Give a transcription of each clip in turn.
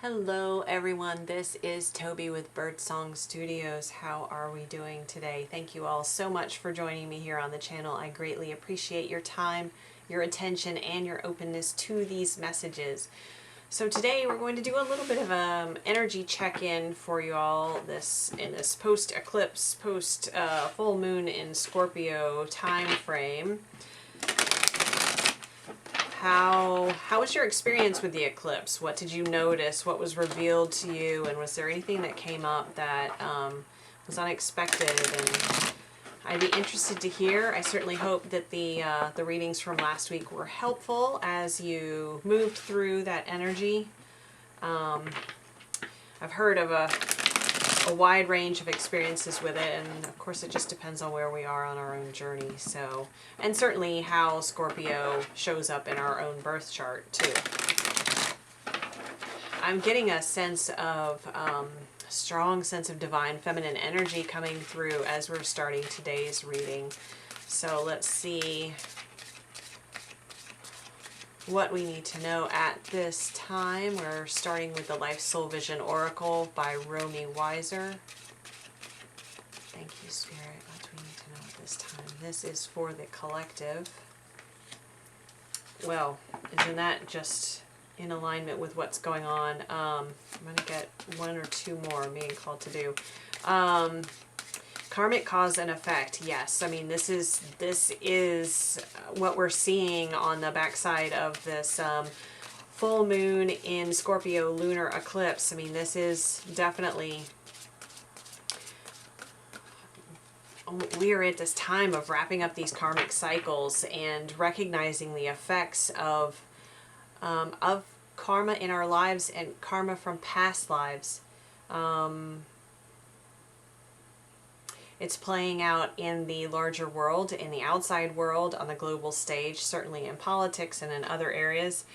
Hello everyone, this is Toby with Birdsong Studios. How are we doing today? Thank you all so much for joining me here on the channel. I greatly appreciate your time, your attention, and your openness to these messages. So today we're going to do a little bit of energy check-in for you all in this post-eclipse, full moon in Scorpio time frame. How was your experience with the eclipse? What did you notice? What was revealed to you? And was there anything that came up that was unexpected? And I'd be interested to hear. I certainly hope that the readings from last week were helpful as you moved through that energy. I've heard of a wide range of experiences with it, and of course it just depends on where we are on our own journey. So, and certainly how Scorpio shows up in our own birth chart too. I'm getting a sense of strong sense of divine feminine energy coming through as we're starting today's reading. So let's see what we need to know at this time. We're starting with the Life Soul Vision Oracle by Romy, Wyser. Thank you, Spirit. What do we need to know at this time? This is for the collective. Well, isn't that just in alignment with what's going on? I'm going to get one or two more I'm being called to do. Karmic cause and effect. Yes, I mean this is what we're seeing on the backside of this full moon in Scorpio lunar eclipse. I mean this is definitely, we are at this time of wrapping up these karmic cycles and recognizing the effects of karma in our lives and karma from past lives. It's playing out in the larger world, in the outside world, on the global stage, certainly in politics and in other areas,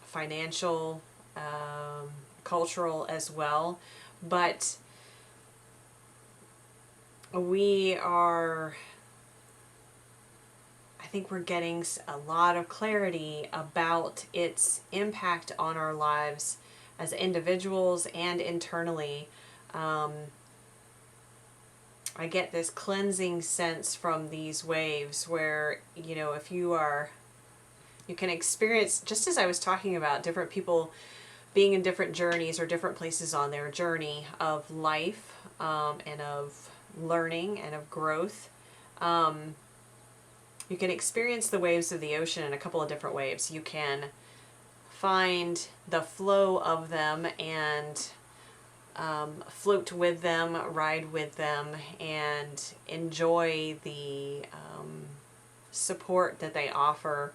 financial, cultural as well. But I think we're getting a lot of clarity about its impact on our lives as individuals and internally. I get this cleansing sense from these waves where, you know, if you can experience, just as I was talking about, different people being in different journeys or different places on their journey of life and of learning and of growth. You can experience the waves of the ocean in a couple of different ways. You can find the flow of them and float with them, ride with them, and enjoy the support that they offer.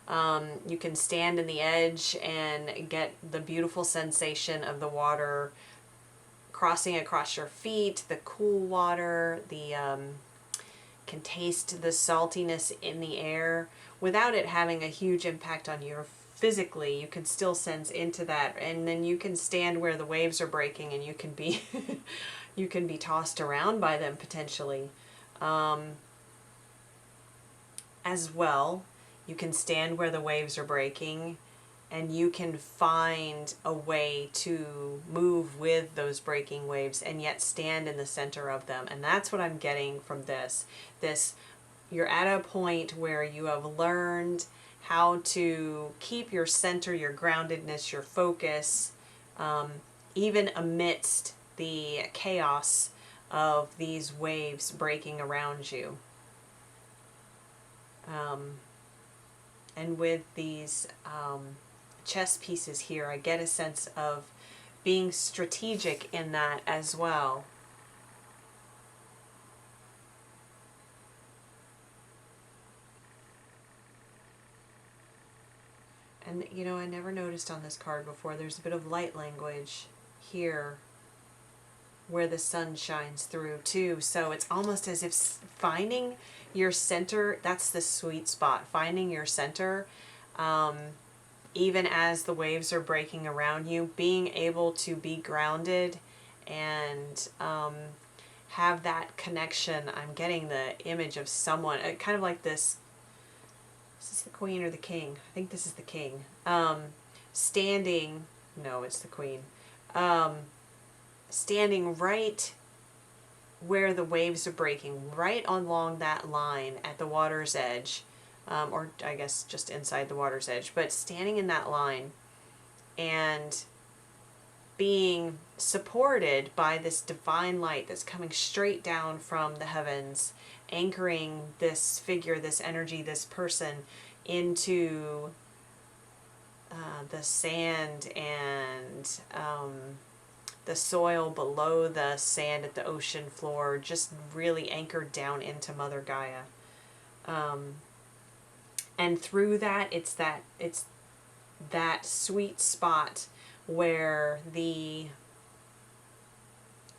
You can stand in the edge and get the beautiful sensation of the water crossing across your feet, the cool water, can taste the saltiness in the air without it having a huge impact on you physically. You can still sense into that, and then you can stand where the waves are breaking and you can be you can be tossed around by them potentially. As well, you can stand where the waves are breaking and you can find a way to move with those breaking waves and yet stand in the center of them. And that's what I'm getting from this. You're at a point where you have learned how to keep your center, your groundedness, your focus, even amidst the chaos of these waves breaking around you. And with these chess pieces here, I get a sense of being strategic in that as well. And, you know, I never noticed on this card before, there's a bit of light language here where the sun shines through too. So it's almost as if finding your center, that's the sweet spot, finding your center, even as the waves are breaking around you, being able to be grounded and have that connection. I'm getting the image of someone, kind of like this. Is this the queen or the king? I think this is the king. Standing no, it's the Queen, standing right where the waves are breaking, right along that line at the water's edge, or I guess just inside the water's edge, but standing in that line and being supported by this divine light that's coming straight down from the heavens, anchoring this figure, this energy, this person into the sand and the soil below the sand at the ocean floor, just really anchored down into Mother Gaia. And through that, it's that sweet spot where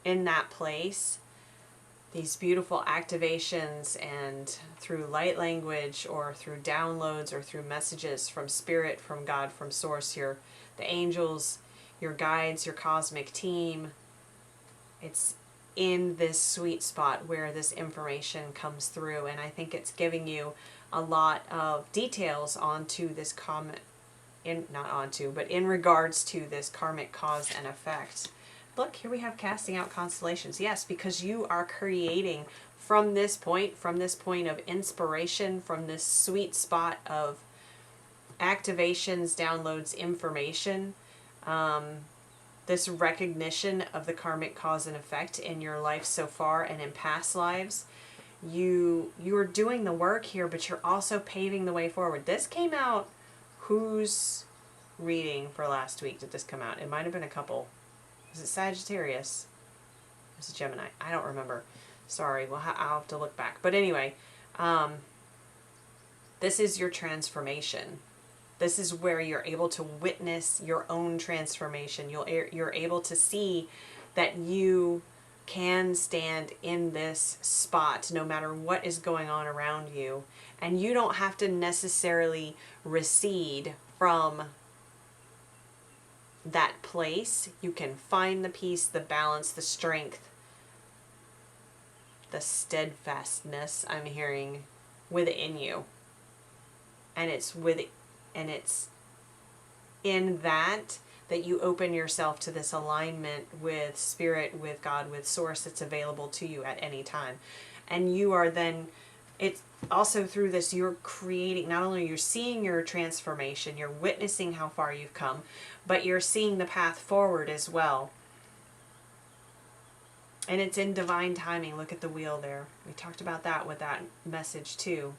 in that place, these beautiful activations, and through light language or through downloads or through messages from Spirit, from God, from Source, the angels, your guides, your cosmic team, it's in this sweet spot where this information comes through. And I think it's giving you a lot of details onto this in regards to this karmic cause and effect. Look, here we have casting out constellations. Yes, because you are creating from this point of inspiration, from this sweet spot of activations, downloads, information, this recognition of the karmic cause and effect in your life so far and in past lives. You are doing the work here, but you're also paving the way forward. This came out, whose reading for last week did this come out? It might have been a couple. Was it Sagittarius? Was it Gemini? I don't remember. Sorry, I'll have to look back. But anyway, this is your transformation. This is where you're able to witness your own transformation. You're able to see that you can stand in this spot no matter what is going on around you. And you don't have to necessarily recede from that place. You can find the peace, the balance, the strength, the steadfastness I'm hearing within you. And it's in that you open yourself to this alignment with Spirit, with God, with Source that's available to you at any time. And you are then, it's also through this, you're creating, not only you're seeing your transformation, you're witnessing how far you've come, but you're seeing the path forward as well. And it's in divine timing. Look at the wheel there. We talked about that with that message too.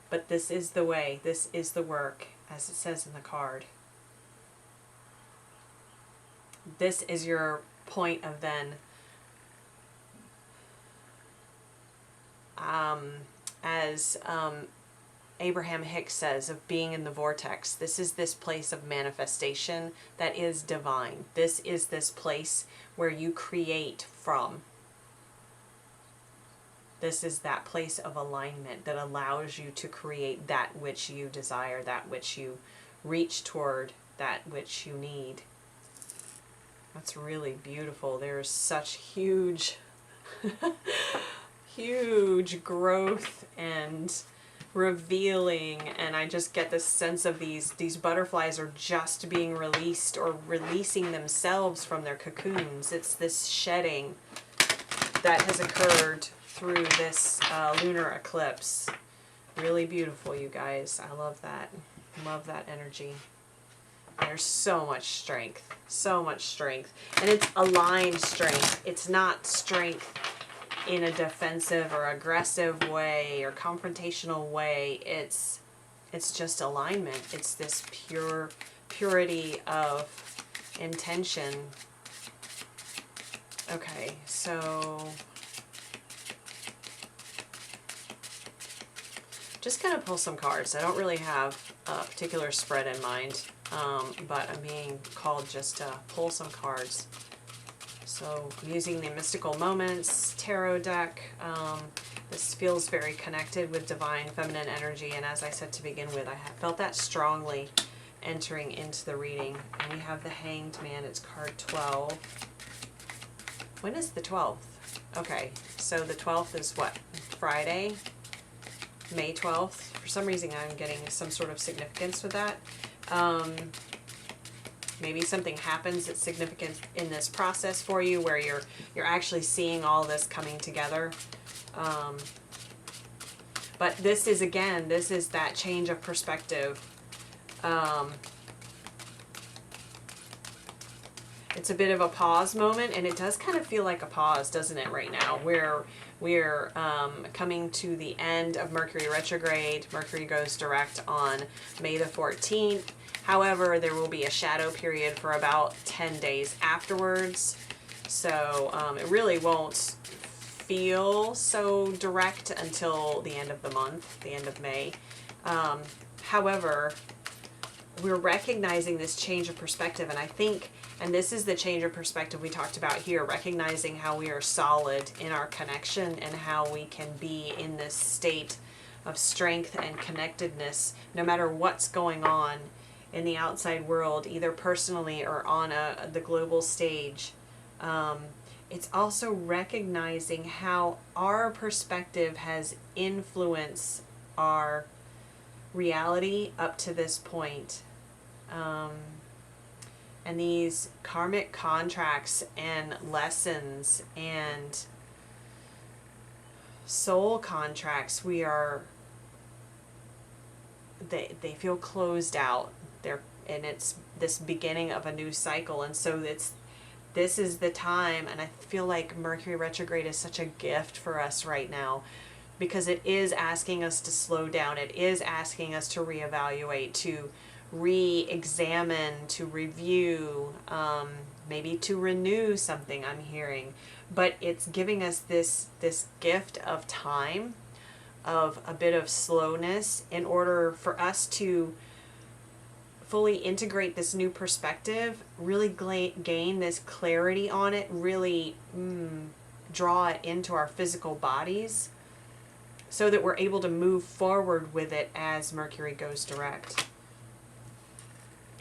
But this is the way, this is the work, as it says in the card. This is your point of then, as Abraham Hicks says, of being in the vortex. This is this place of manifestation that is divine. This is this place where you create from. This is that place of alignment that allows you to create that which you desire, that which you reach toward, that which you need. That's really beautiful. There's such huge, huge growth and revealing, and I just get this sense of these butterflies are just being released or releasing themselves from their cocoons. It's this shedding that has occurred through this lunar eclipse. Really beautiful, you guys. I love that. Love that energy. There's so much strength. So much strength. And it's aligned strength. It's not strength in a defensive or aggressive way or confrontational way. It's just alignment. It's this purity of intention. Okay, so just gonna pull some cards. I don't really have a particular spread in mind, but I'm being called just to pull some cards. So I'm using the Mystical Moments Tarot deck. This feels very connected with divine feminine energy, and as I said to begin with, I felt that strongly entering into the reading. And we have the Hanged Man. It's card 12. When is the 12th? Okay, so the 12th is what? Friday? May 12th. For some reason I'm getting some sort of significance with that. Maybe something happens that's significant in this process for you where you're actually seeing all this coming together. But this is, again, this is that change of perspective. It's a bit of a pause moment, and it does kind of feel like a pause, doesn't it, right now? We're coming to the end of Mercury retrograde. Mercury goes direct on May the 14th. However, there will be a shadow period for about 10 days afterwards. So it really won't feel so direct until the end of the month, the end of May. However, we're recognizing this change of perspective, and I think, and this is the change of perspective we talked about here, recognizing how we are solid in our connection and how we can be in this state of strength and connectedness no matter what's going on in the outside world, either personally or on the global stage. It's also recognizing how our perspective has influenced our reality up to this point. And these karmic contracts and lessons and soul contracts, they feel closed out. And it's this beginning of a new cycle. And so this is the time, and I feel like Mercury retrograde is such a gift for us right now, because it is asking us to slow down. It is asking us to reevaluate, to re-examine, to review, maybe to renew something I'm hearing. But it's giving us this gift of time, of a bit of slowness, in order for us to fully integrate this new perspective, really gain this clarity on it, really draw it into our physical bodies, so that we're able to move forward with it as Mercury goes direct.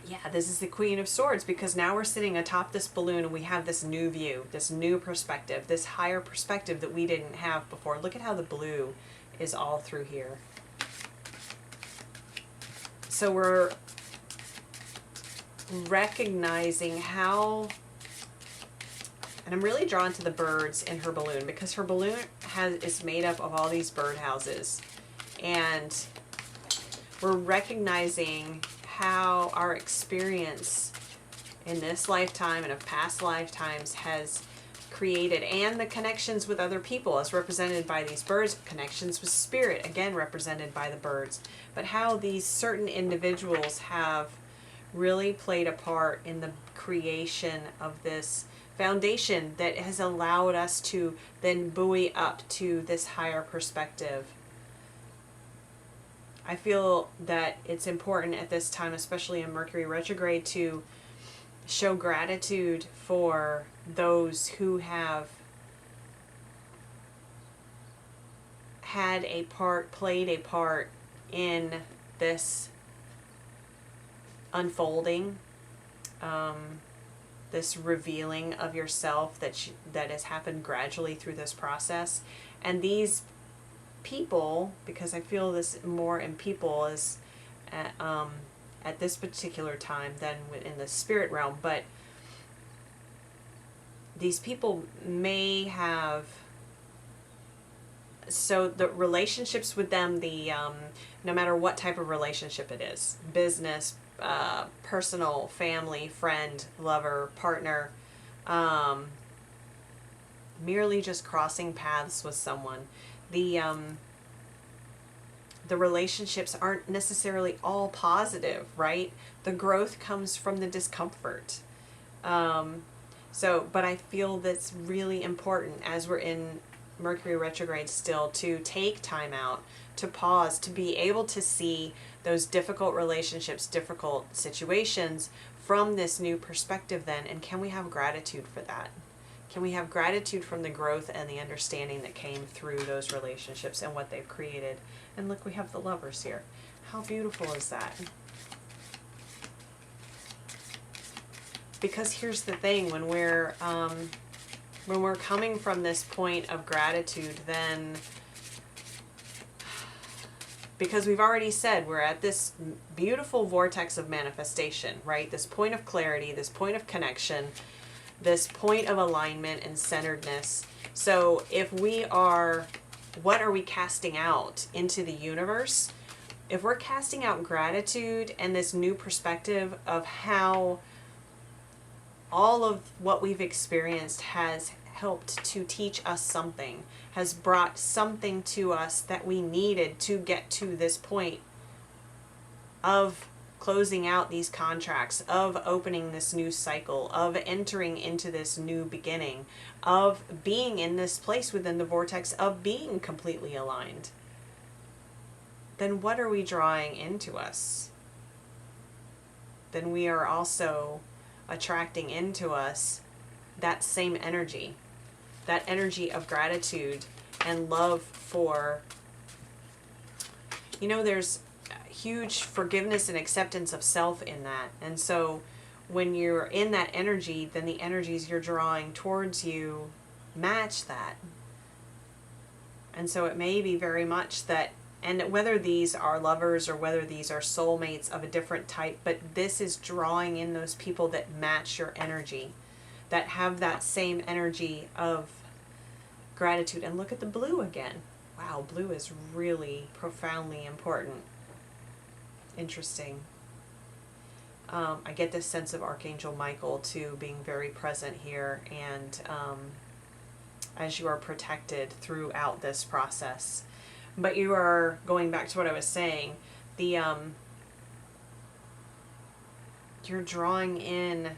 Yeah, this is the Queen of Swords, because now we're sitting atop this balloon and we have this new view, this new perspective, this higher perspective that we didn't have before. Look at how the blue is all through here. So we're recognizing how, and I'm really drawn to the birds in her balloon, because her balloon is made up of all these birdhouses, and we're recognizing how our experience in this lifetime and of past lifetimes has created, and the connections with other people as represented by these birds, connections with spirit, again represented by the birds, but how these certain individuals have really played a part in the creation of this foundation that has allowed us to then buoy up to this higher perspective. I feel that it's important at this time, especially in Mercury retrograde, to show gratitude for those who have had a part, played a part in this unfolding, this revealing of yourself that has happened gradually through this process. And these people, because I feel this more in people as at this particular time than in the spirit realm, but these people may have, so the relationships with them, no matter what type of relationship it is, business, personal, family, friend, lover, partner, merely just crossing paths with someone, the relationships aren't necessarily all positive, right? The growth comes from the discomfort. But I feel that's really important as we're in Mercury retrograde still, to take time out, to pause, to be able to see those difficult relationships, difficult situations from this new perspective then. And can we have gratitude for that? Can we have gratitude from the growth and the understanding that came through those relationships and what they've created? And look, we have the Lovers here. How beautiful is that? Because here's the thing, when we're coming from this point of gratitude, then Because we've already said we're at this beautiful vortex of manifestation, right? This point of clarity, this point of connection, this point of alignment and centeredness. So if we are, what are we casting out into the universe? If we're casting out gratitude and this new perspective of how all of what we've experienced has helped to teach us something, has brought something to us that we needed to get to this point of closing out these contracts, of opening this new cycle, of entering into this new beginning, of being in this place within the vortex of being completely aligned, then what are we drawing into us? Then we are also attracting into us that same energy, that energy of gratitude and love for, there's huge forgiveness and acceptance of self in that. And so when you're in that energy, then the energies you're drawing towards you match that. And so it may be very much that, and whether these are lovers or whether these are soulmates of a different type, but this is drawing in those people that match your energy, that have that same energy of gratitude. And look at the blue again. Wow, blue is really profoundly important. Interesting. I get this sense of Archangel Michael too being very present here, and as you are protected throughout this process. But you are, going back to what I was saying, you're drawing in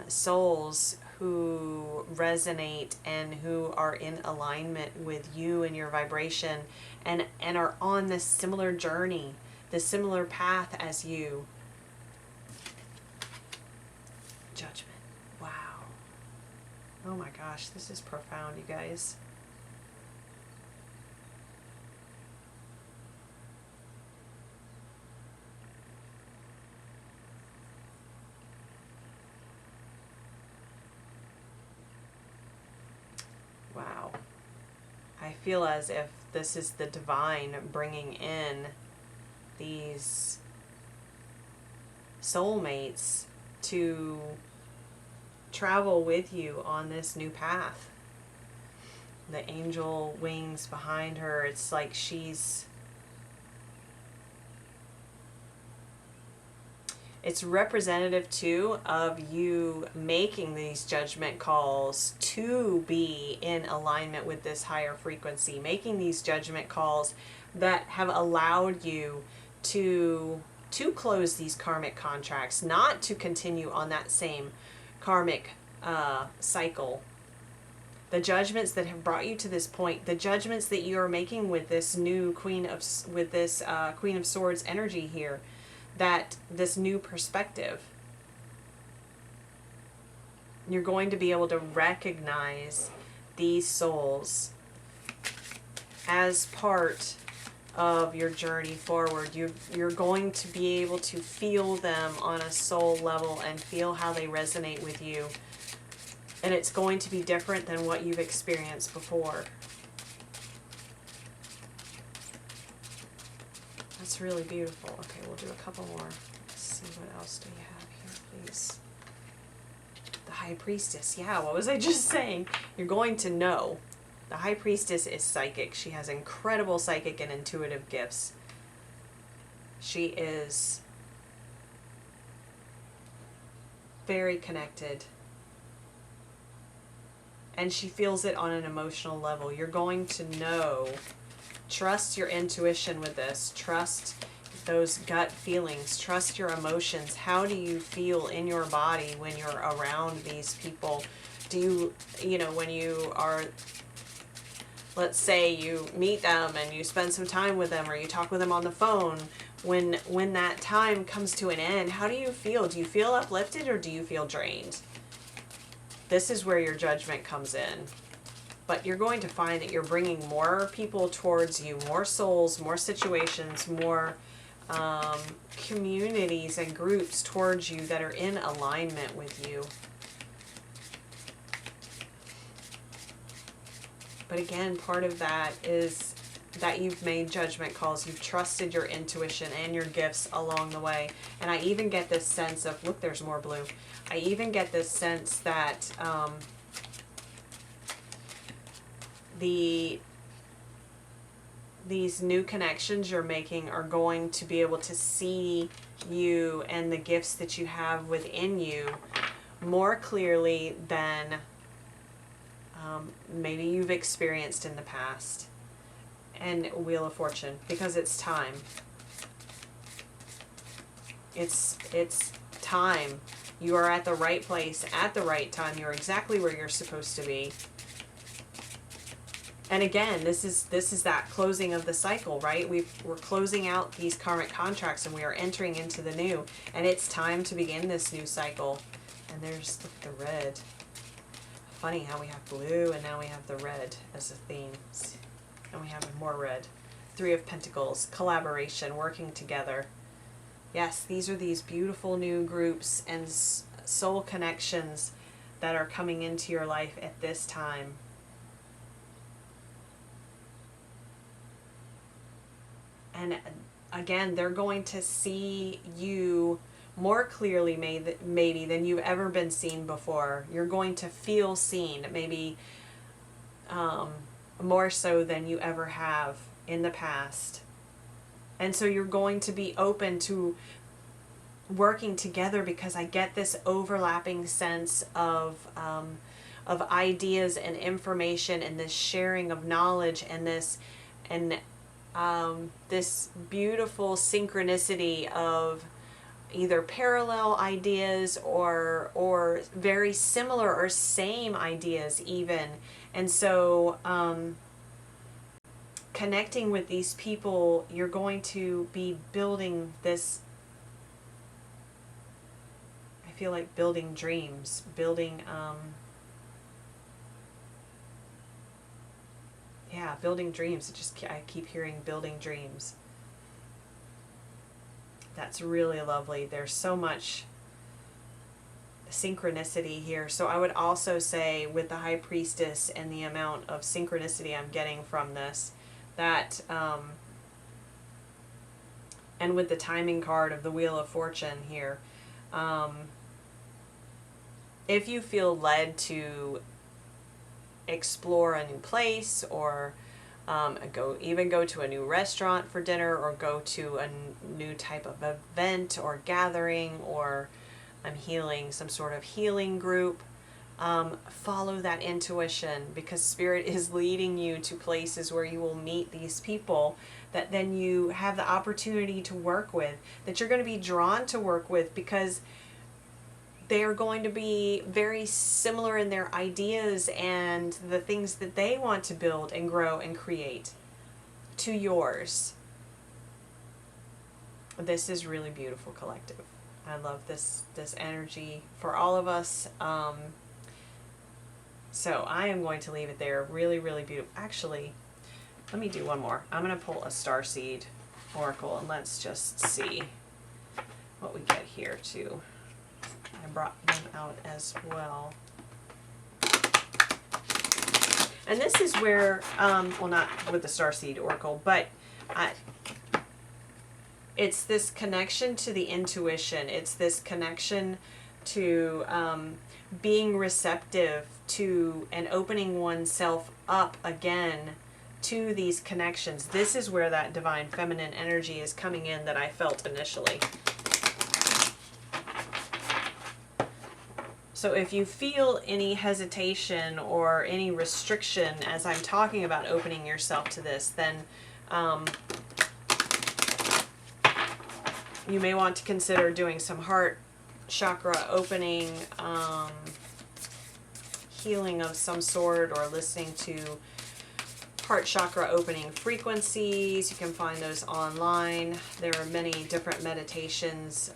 souls who resonate and who are in alignment with you and your vibration, and are on this similar journey, this similar path as you. Judgment. Wow. Oh my gosh, this is profound, you guys. Wow. I feel as if this is the divine bringing in these soulmates to travel with you on this new path. The angel wings behind her, it's like it's representative too of you making these judgment calls to be in alignment with this higher frequency, making these judgment calls that have allowed you to close these karmic contracts, not to continue on that same karmic cycle. The judgments that have brought you to this point, the judgments that you are making with this new Queen of Swords energy here, that this new perspective, you're going to be able to recognize these souls as part of your journey forward. You're going to be able to feel them on a soul level and feel how they resonate with you. And it's going to be different than what you've experienced before. That's really beautiful. Okay, we'll do a couple more. Let's see, what else do you have here, please? The High Priestess. Yeah, what was I just saying? You're going to know. The High Priestess is psychic. She has incredible psychic and intuitive gifts. She is very connected. And she feels it on an emotional level. You're going to know. Trust your intuition with this. Trust those gut feelings. Trust your emotions. How do you feel in your body when you're around these people? Do you, when you are, let's say you meet them and you spend some time with them, or you talk with them on the phone, when that time comes to an end, how do you feel? Do you feel uplifted or do you feel drained? This is where your judgment comes in. But you're going to find that you're bringing more people towards you, more souls, more situations, more communities and groups towards you that are in alignment with you. But again, part of that is that you've made judgment calls. You've trusted your intuition and your gifts along the way. And I even get this sense of, look, there's more blue. I even get this sense that these new connections you're making are going to be able to see you and the gifts that you have within you more clearly than maybe you've experienced in the past. And Wheel of Fortune, because it's time. It's time. You are at the right place at the right time. You're exactly where you're supposed to be. And again, this is that closing of the cycle, right? We're closing out these karmic contracts and we are entering into the new. And it's time to begin this new cycle. And there's the red. Funny how we have blue and now we have the red as a theme. And we have more red. Three of Pentacles, collaboration, working together. Yes, these are these beautiful new groups and soul connections that are coming into your life at this time. And again, they're going to see you more clearly maybe than you've ever been seen before. You're going to feel seen, maybe more so than you ever have in the past. And so you're going to be open to working together, because I get this overlapping sense of ideas and information and this sharing of knowledge and this beautiful synchronicity of either parallel ideas or very similar or same ideas even. And so connecting with these people, you're going to be building this, I feel like building dreams, building building dreams. I keep hearing building dreams. That's really lovely. There's so much synchronicity here. So I would also say, with the High Priestess and the amount of synchronicity I'm getting from this, that and with the timing card of the Wheel of Fortune here, if you feel led to explore a new place, or go to a new restaurant for dinner, or go to a new type of event or gathering, or I'm healing some sort of healing group, follow that intuition, because Spirit is leading you to places where you will meet these people that then you have the opportunity to work with, that you're going to be drawn to work with, because they are going to be very similar in their ideas and the things that they want to build and grow and create to yours. This is really beautiful, collective. I love this energy for all of us. So I am going to leave it there. Really, really beautiful. Actually, let me do one more. I'm going to pull a Starseed Oracle, and let's just see what we get here too. I brought them out as well. And this is where, well, not with the Starseed Oracle, but it's this connection to the intuition. It's this connection to being receptive to and opening oneself up again to these connections. This is where that divine feminine energy is coming in that I felt initially. So if you feel any hesitation or any restriction as I'm talking about opening yourself to this, then you may want to consider doing some heart chakra opening, healing of some sort, or listening to heart chakra opening frequencies. You can find those online. There are many different meditations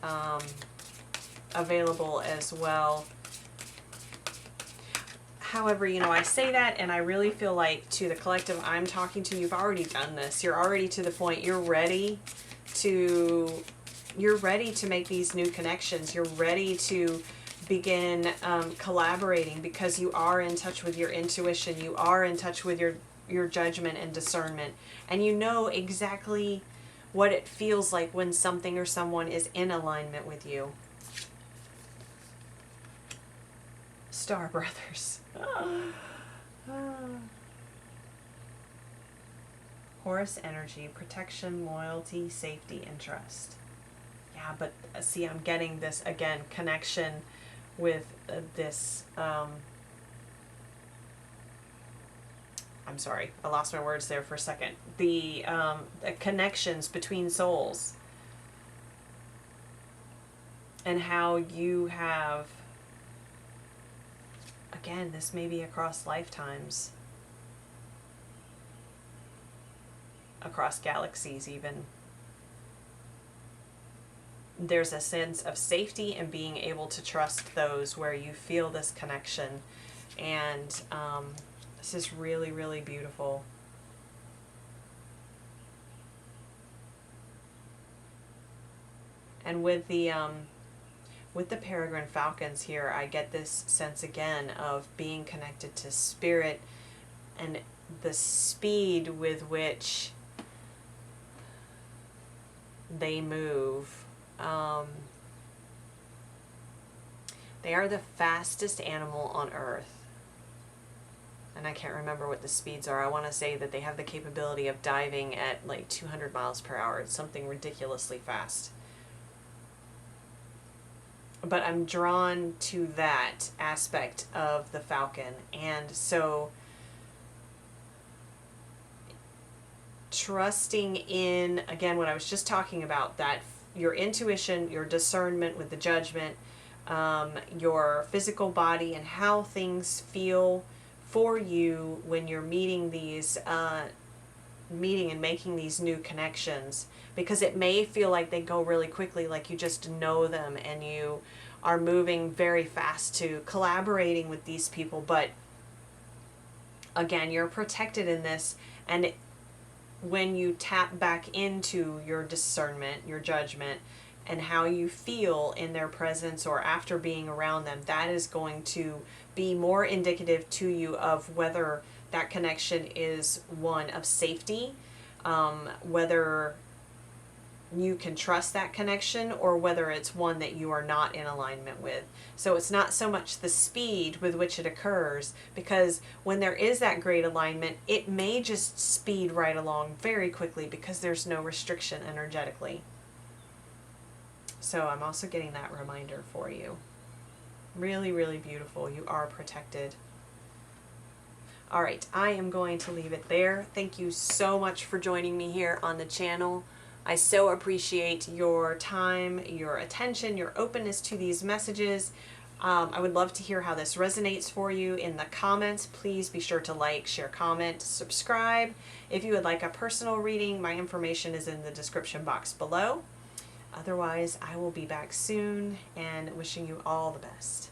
available as well. However, you know, I say that and I really feel like, to the collective I'm talking to, you've already done this. You're already to the point. You're ready to make these new connections. You're ready to begin collaborating, because you are in touch with your intuition, you are in touch with your judgment and discernment, and you know exactly what it feels like when something or someone is in alignment with you. Star Brothers. Horus energy, protection, loyalty, safety, and trust. Yeah, but see, I'm getting this again, connection with this, I'm sorry, I lost my words there for a second. The connections between souls, and how you have, again, this may be across lifetimes, across galaxies even. There's a sense of safety and being able to trust those where you feel this connection. And this is really, really beautiful. And with the peregrine falcons here, I get this sense again of being connected to spirit and the speed with which they move. They are the fastest animal on Earth. And I can't remember what the speeds are. I want to say that they have the capability of diving at like 200 miles per hour. It's something ridiculously fast. But I'm drawn to that aspect of the falcon. And so trusting in, again, what I was just talking about, that your intuition, your discernment with the judgment, your physical body, and how things feel for you when you're meeting these, meeting and making these new connections. Because it may feel like they go really quickly, like you just know them and you are moving very fast to collaborating with these people. But again, you're protected in this, and when you tap back into your discernment, your judgment, and how you feel in their presence or after being around them, that is going to be more indicative to you of whether that connection is one of safety, whether you can trust that connection, or whether it's one that you are not in alignment with. So it's not so much the speed with which it occurs, because when there is that great alignment, it may just speed right along very quickly because there's no restriction energetically. So I'm also getting that reminder for you. Really, really beautiful. You are protected. All right, I am going to leave it there. Thank you so much for joining me here on the channel. I so appreciate your time, your attention, your openness to these messages. I would love to hear how this resonates for you in the comments. Please be sure to like, share, comment, subscribe. If you would like a personal reading, my information is in the description box below. Otherwise, I will be back soon, and wishing you all the best.